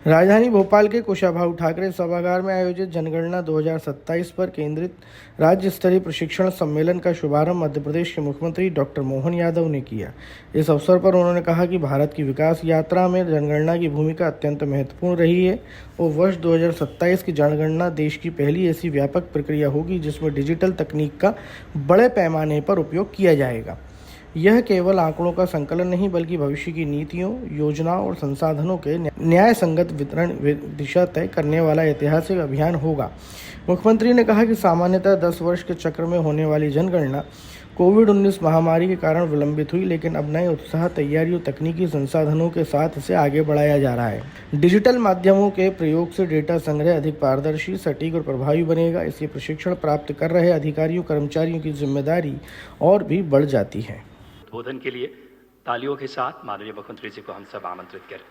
राजधानी भोपाल के कुशाभाऊ ठाकरे सभागार में आयोजित जनगणना 2027 पर केंद्रित राज्य स्तरीय प्रशिक्षण सम्मेलन का शुभारंभ मध्य प्रदेश के मुख्यमंत्री डॉक्टर मोहन यादव ने किया। इस अवसर पर उन्होंने कहा कि भारत की विकास यात्रा में जनगणना की भूमिका अत्यंत महत्वपूर्ण रही है और वर्ष 2027 की जनगणना देश की पहली ऐसी व्यापक प्रक्रिया होगी जिसमें डिजिटल तकनीक का बड़े पैमाने पर उपयोग किया जाएगा। यह केवल आंकड़ों का संकलन नहीं बल्कि भविष्य की नीतियों, योजनाओं और संसाधनों के न्याय संगत वितरण दिशा तय करने वाला ऐतिहासिक अभियान होगा। मुख्यमंत्री ने कहा कि सामान्यतः 10 वर्ष के चक्र में होने वाली जनगणना कोविड-19 महामारी के कारण विलंबित हुई, लेकिन अब नए उत्साह, तैयारी और तकनीकी संसाधनों के साथ इसे आगे बढ़ाया जा रहा है। डिजिटल माध्यमों के प्रयोग से डेटा संग्रह अधिक पारदर्शी, सटीक और प्रभावी बनेगा। इसलिए प्रशिक्षण प्राप्त कर रहे अधिकारियों, कर्मचारियों की जिम्मेदारी और भी बढ़ जाती है। उद्बोधन के लिए तालियों के साथ माननीय मुख्यमंत्री जी को हम सब आमंत्रित करें।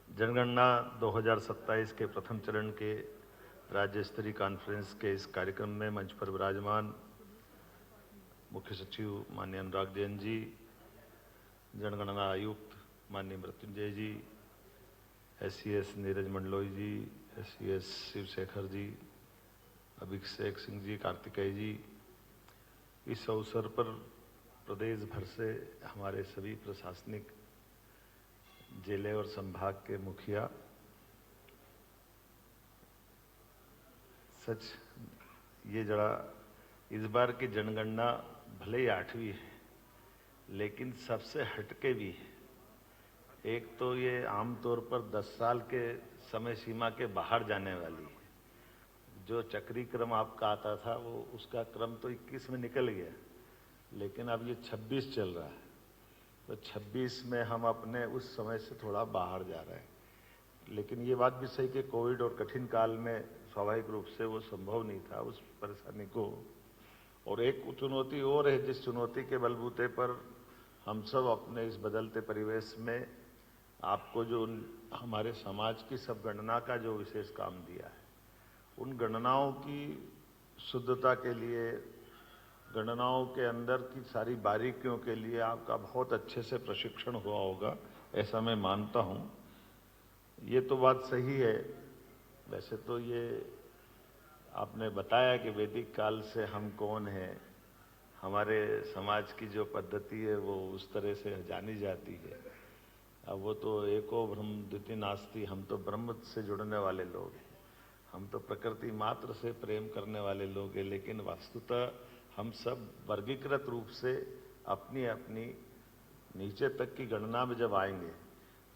जनगणना 2027 के प्रथम चरण के राज्य स्तरीय कॉन्फ्रेंस के इस कार्यक्रम में मंच पर विराजमान मुख्य सचिव माननीय अनुराग जैन जी, जनगणना आयुक्त माननीय मृत्युंजय जी, SCS नीरज मंडलोई जी, SCS शिवशेखर जी, अभिषेक सिंह जी, कार्तिकेय जी, इस अवसर पर प्रदेश भर से हमारे सभी प्रशासनिक जिले और संभाग के मुखिया, सच ये जरा इस बार की जनगणना भले ही 8वीं है लेकिन सबसे हटके भी है। एक तो ये आमतौर पर 10 साल के समय सीमा के बाहर जाने वाली है। जो चक्री क्रम आपका आता था वो उसका क्रम तो 21 में निकल गया, लेकिन अब ये 26 चल रहा है। तो 26 में हम अपने उस समय से थोड़ा बाहर जा रहे हैं। लेकिन ये बात भी सही कि कोविड और कठिन काल में स्वाभाविक रूप से वो संभव नहीं था उस परेशानी को। और एक चुनौती और है जिस चुनौती के बलबूते पर हम सब अपने इस बदलते परिवेश में आपको जो हमारे समाज की सब गणना का जो विशेष काम दिया है, उन गणनाओं की शुद्धता के लिए, गणनाओं के अंदर की सारी बारीकियों के लिए आपका बहुत अच्छे से प्रशिक्षण हुआ होगा, ऐसा मैं मानता हूं। ये तो बात सही है। वैसे तो ये आपने बताया कि वैदिक काल से हम कौन हैं, हमारे समाज की जो पद्धति है वो उस तरह से जानी जाती है। अब वो तो एको ब्रह्म द्वितीय नास्ति, हम तो ब्रह्म से जुड़ने वाले लोग हैं, हम तो प्रकृति मात्र से प्रेम करने वाले लोग हैं। लेकिन वस्तुतः हम सब वर्गीकृत रूप से अपनी अपनी नीचे तक की गणना में जब आएंगे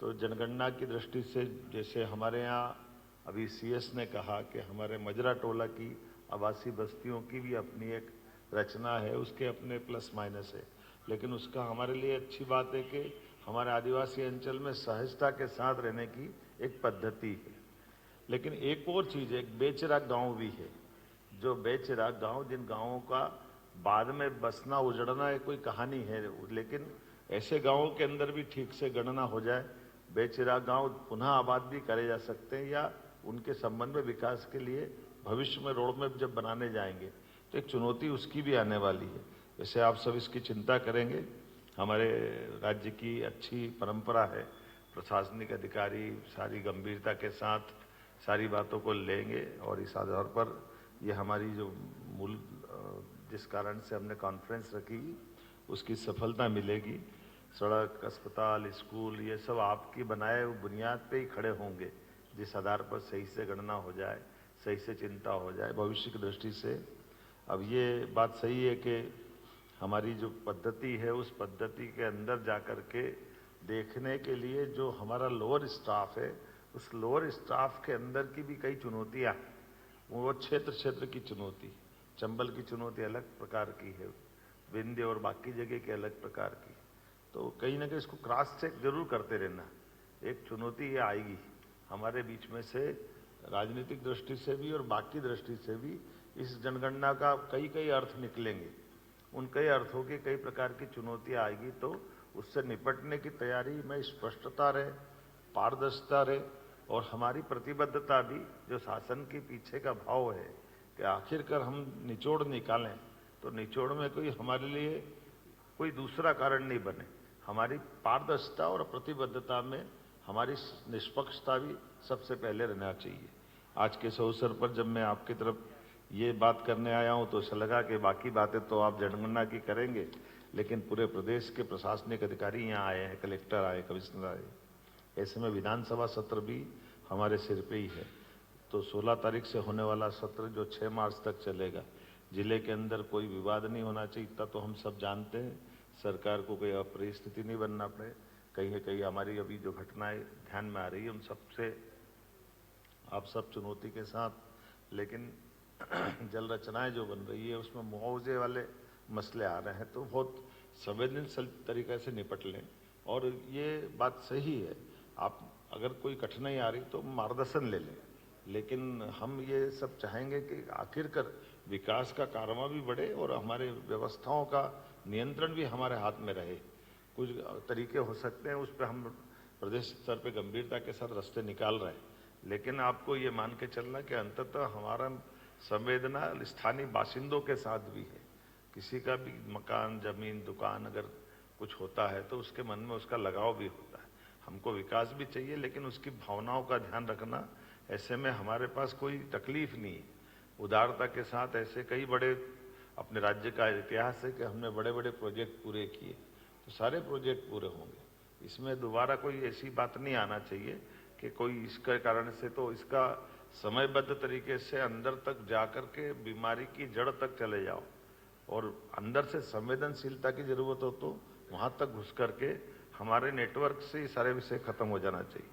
तो जनगणना की दृष्टि से, जैसे हमारे यहाँ अभी CS ने कहा कि हमारे मजरा टोला की आवासीय बस्तियों की भी अपनी एक रचना है, उसके अपने प्लस माइनस है। लेकिन उसका हमारे लिए अच्छी बात है कि हमारे आदिवासी अंचल में सहजता के साथ रहने की एक पद्धति है। लेकिन एक और चीज़ है, एक बेचरा गांव भी है। जो बेचरा गांव, जिन गांवों का बाद में बसना उजड़ना है कोई कहानी है, लेकिन ऐसे गांवों के अंदर भी ठीक से गणना हो जाए, बेचरा गांव पुनः आबाद भी करे जा सकते हैं, या उनके संबंध में विकास के लिए भविष्य में रोड मैप जब बनाने जाएंगे तो एक चुनौती उसकी भी आने वाली है। वैसे आप सब इसकी चिंता करेंगे। हमारे राज्य की अच्छी परंपरा है, प्रशासनिक अधिकारी सारी गंभीरता के साथ सारी बातों को लेंगे और इस आधार पर ये हमारी जो मूल जिस कारण से हमने कॉन्फ्रेंस रखी उसकी सफलता मिलेगी। सड़क, अस्पताल, स्कूल, ये सब आपकी बनाए हुए बुनियाद पे ही खड़े होंगे जिस आधार पर सही से गणना हो जाए, सही से चिंता हो जाए भविष्य की दृष्टि से। अब ये बात सही है कि हमारी जो पद्धति है उस पद्धति के अंदर जाकर के देखने के लिए जो हमारा लोअर स्टाफ है, उस लोअर स्टाफ के अंदर की भी कई चुनौतियां हैं। वो क्षेत्र की चुनौती, चंबल की चुनौती अलग प्रकार की है, विंध्य और बाकी जगह की अलग प्रकार की। तो कहीं ना कहीं इसको क्रॉस चेक जरूर करते रहना। एक चुनौती ये आएगी हमारे बीच में से, राजनीतिक दृष्टि से भी और बाकी दृष्टि से भी इस जनगणना का कई अर्थ निकलेंगे। उन कई अर्थों की कई प्रकार की चुनौतियां आएगी, तो उससे निपटने की तैयारी में स्पष्टता रहे, पारदर्शिता रहे और हमारी प्रतिबद्धता भी, जो शासन के पीछे का भाव है कि आखिरकार हम निचोड़ निकालें, तो निचोड़ में कोई हमारे लिए कोई दूसरा कारण नहीं बने। हमारी पारदर्शिता और प्रतिबद्धता में हमारी निष्पक्षता भी सबसे पहले रहना चाहिए। आज के इस अवसर पर जब मैं आपकी तरफ ये बात करने आया हूं तो ऐसा लगा कि बाकी बातें तो आप जनगणना की करेंगे, लेकिन पूरे प्रदेश के प्रशासनिक अधिकारी यहाँ आए हैं, कलेक्टर आए, कमिश्नर आए, ऐसे में विधानसभा सत्र भी हमारे सिर पे ही है। तो 16 तारीख से होने वाला सत्र जो 6 मार्च तक चलेगा, जिले के अंदर कोई विवाद नहीं होना चाहिए, इतना तो हम सब जानते हैं। सरकार को कोई अप्रिय स्थिति नहीं बनना पड़े। कहीं न कहीं हमारी अभी जो घटनाएं ध्यान में आ रही है उन सबसे आप सब चुनौती के साथ, लेकिन जल रचनाएं जो बन रही है उसमें मुआवजे वाले मसले आ रहे हैं, तो बहुत संवेदनशील तरीके से निपट लें। और ये बात सही है, आप अगर कोई कठिनाई आ रही तो मार्गदर्शन ले लें, लेकिन हम ये सब चाहेंगे कि आखिरकार विकास का कारवां भी बढ़े और हमारे व्यवस्थाओं का नियंत्रण भी हमारे हाथ में रहे। कुछ तरीके हो सकते हैं, उस पर हम प्रदेश स्तर पे गंभीरता के साथ रास्ते निकाल रहे हैं, लेकिन आपको ये मान के चलना कि अंततः हमारा संवेदना स्थानीय बाशिंदों के साथ भी है। किसी का भी मकान, जमीन, दुकान अगर कुछ होता है तो उसके मन में उसका लगाव भी होता है। हमको विकास भी चाहिए, लेकिन उसकी भावनाओं का ध्यान रखना। ऐसे में हमारे पास कोई तकलीफ नहीं है। उदारता के साथ ऐसे कई बड़े अपने राज्य का इतिहास है कि हमने बड़े बड़े प्रोजेक्ट पूरे किए, तो सारे प्रोजेक्ट पूरे होंगे। इसमें दोबारा कोई ऐसी बात नहीं आना चाहिए कि कोई इसके कारण से, तो इसका समयबद्ध तरीके से अंदर तक जाकर के बीमारी की जड़ तक चले जाओ और अंदर से संवेदनशीलता की जरूरत हो तो वहां तक घुस करके हमारे नेटवर्क से ये सारे विषय खत्म हो जाना चाहिए।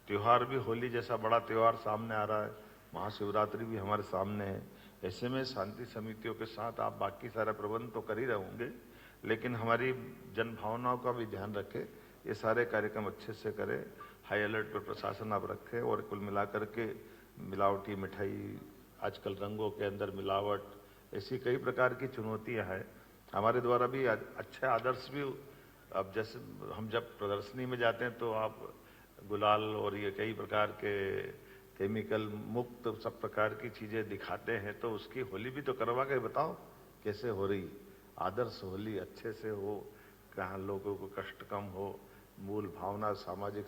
त्योहार भी, होली जैसा बड़ा त्योहार सामने आ रहा है, महाशिवरात्रि भी हमारे सामने है। ऐसे में शांति समितियों के साथ आप बाकी सारे प्रबंध तो कर ही रहे होंगे, लेकिन हमारी जन भावनाओं का भी ध्यान रखें। ये सारे कार्यक्रम अच्छे से करें, हाई अलर्ट पर प्रशासन आप रखें। और कुल मिलाकर के मिलावटी मिठाई, आजकल रंगों के अंदर मिलावट, ऐसी कई प्रकार की चुनौतियां हैं। हमारे द्वारा भी अच्छे आदर्श भी, अब जैसे हम जब प्रदर्शनी में जाते हैं तो आप गुलाल और ये कई प्रकार के केमिकल मुक्त सब प्रकार की चीजें दिखाते हैं, तो उसकी होली भी तो करवा के बताओ कैसे हो रही। आदर्श होली अच्छे से हो, कहाँ लोगों को कष्ट कम हो, मूल भावना सामाजिक